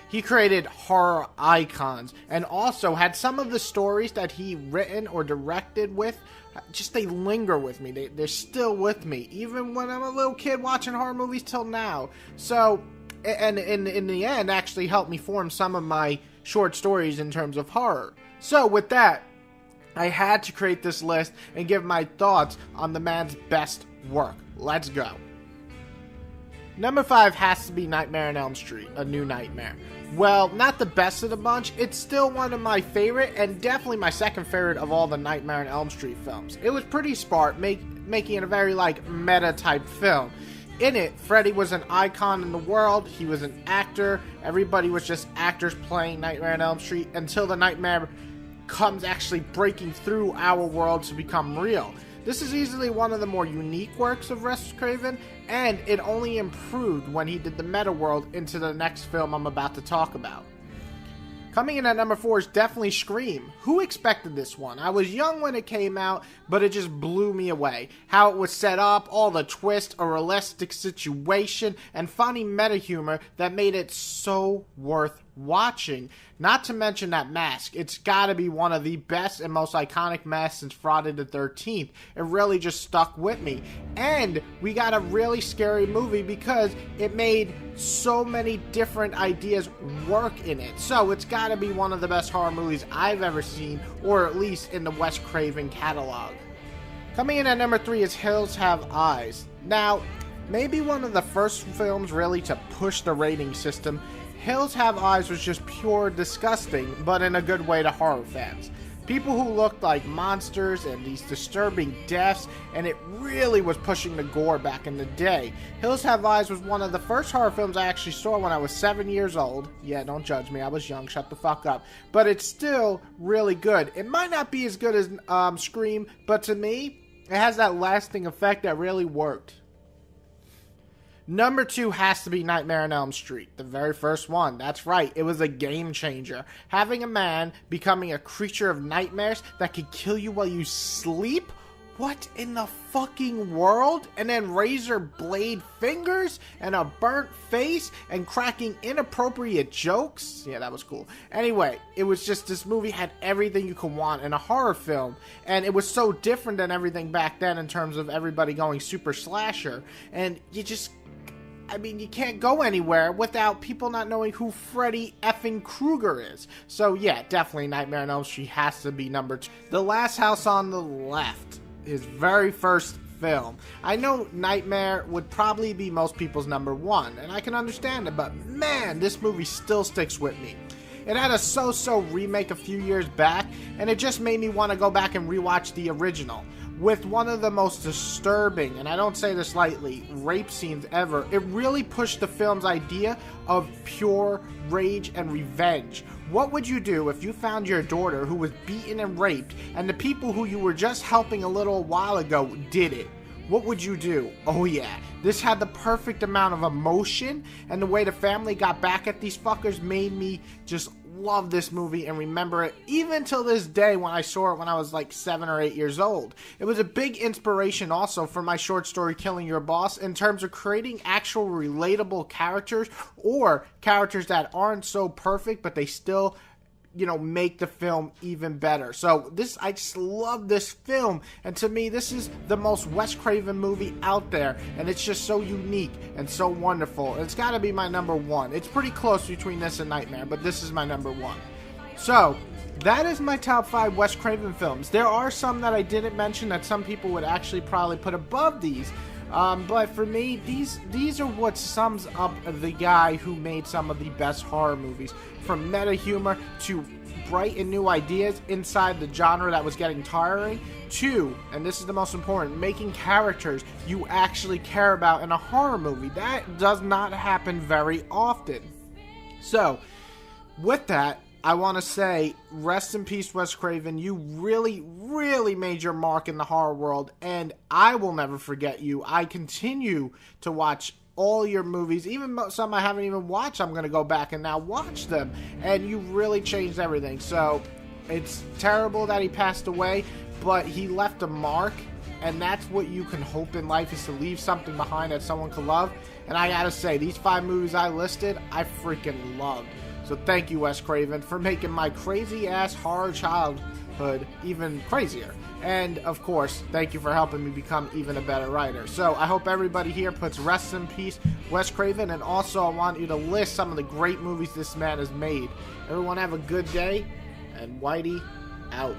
He created horror icons and also had some of the stories that he written or directed with, just they linger with me. They're still with me, even when I'm a little kid watching horror movies till now. So, and in the end, actually helped me form some of my short stories in terms of horror. So with that, I had to create this list and give my thoughts on the man's best work. Let's go. Number 5 has to be Nightmare on Elm Street, A New Nightmare. Well, not the best of the bunch, it's still one of my favorite, and definitely my second favorite of all the Nightmare on Elm Street films. It was pretty smart, making it a very, meta-type film. In it, Freddy was an icon in the world, he was an actor, everybody was just actors playing Nightmare on Elm Street, until the nightmare comes actually breaking through our world to become real. This is easily one of the more unique works of Wes Craven, and it only improved when he did the meta world into the next film I'm about to talk about. Coming in at number 4 is definitely Scream. Who expected this one? I was young when it came out, but it just blew me away. How it was set up, all the twists, a realistic situation, and funny meta humor that made it so worth watching. Not to mention that mask. It's gotta be one of the best and most iconic masks since Friday the 13th. It really just stuck with me. And we got a really scary movie because it made so many different ideas work in it. So it's gotta be one of the best horror movies I've ever seen, or at least in the Wes Craven catalog. Coming in at number 3 is Hills Have Eyes. Now, maybe one of the first films really to push the rating system, Hills Have Eyes was just pure disgusting, but in a good way to horror fans. People who looked like monsters and these disturbing deaths, and it really was pushing the gore back in the day. Hills Have Eyes was one of the first horror films I actually saw when I was 7 years old. Yeah, don't judge me, I was young, shut the fuck up. But it's still really good. It might not be as good as Scream, but to me, it has that lasting effect that really worked. Number 2 has to be Nightmare on Elm Street, the very first one. That's right, it was a game changer. Having a man becoming a creature of nightmares that could kill you while you sleep? What in the fucking world? And then razor blade fingers and a burnt face and cracking inappropriate jokes? Yeah, that was cool. Anyway, it was just, this movie had everything you could want in a horror film. And it was so different than everything back then in terms of everybody going super slasher. And you can't go anywhere without people not knowing who Freddy effing Krueger is. So yeah, definitely Nightmare on Elm Street has to be number 2. The Last House on the Left, his very first film. I know Nightmare would probably be most people's number 1, and I can understand it, but man, this movie still sticks with me. It had a so-so remake a few years back, and it just made me want to go back and rewatch the original. With one of the most disturbing, and I don't say this lightly, rape scenes ever, it really pushed the film's idea of pure rage and revenge. What would you do if you found your daughter who was beaten and raped, and the people who you were just helping a little while ago did it? What would you do? Oh yeah, this had the perfect amount of emotion, and the way the family got back at these fuckers made me just love this movie and remember it even till this day when I saw it when I was like 7 or 8 years old. It was a big inspiration also for my short story Killing Your Boss in terms of creating actual relatable characters, or characters that aren't so perfect but they still make the film even better. So I just love this film, and to me this is the most Wes Craven movie out there, and it's just so unique and so wonderful. It's got to be my number 1. It's pretty close between this and Nightmare, but this is my number 1. So that is my top 5 Wes Craven films. There are some that I didn't mention that some people would actually probably put above these. But for me, these are what sums up the guy who made some of the best horror movies. From meta humor to bright and new ideas inside the genre that was getting tiring, to, and this is the most important, making characters you actually care about in a horror movie. That does not happen very often. So, with that, I want to say, rest in peace, Wes Craven. You really, really made your mark in the horror world, and I will never forget you. I continue to watch all your movies, even some I haven't even watched. I'm going to go back and now watch them, and you really changed everything. So, it's terrible that he passed away, but he left a mark, and that's what you can hope in life, is to leave something behind that someone can love. And I gotta say, these 5 movies I listed, I freaking loved. So thank you, Wes Craven, for making my crazy-ass horror childhood even crazier. And, of course, thank you for helping me become even a better writer. So I hope everybody here puts rest in peace, Wes Craven, and also I want you to list some of the great movies this man has made. Everyone have a good day, and Whitey out.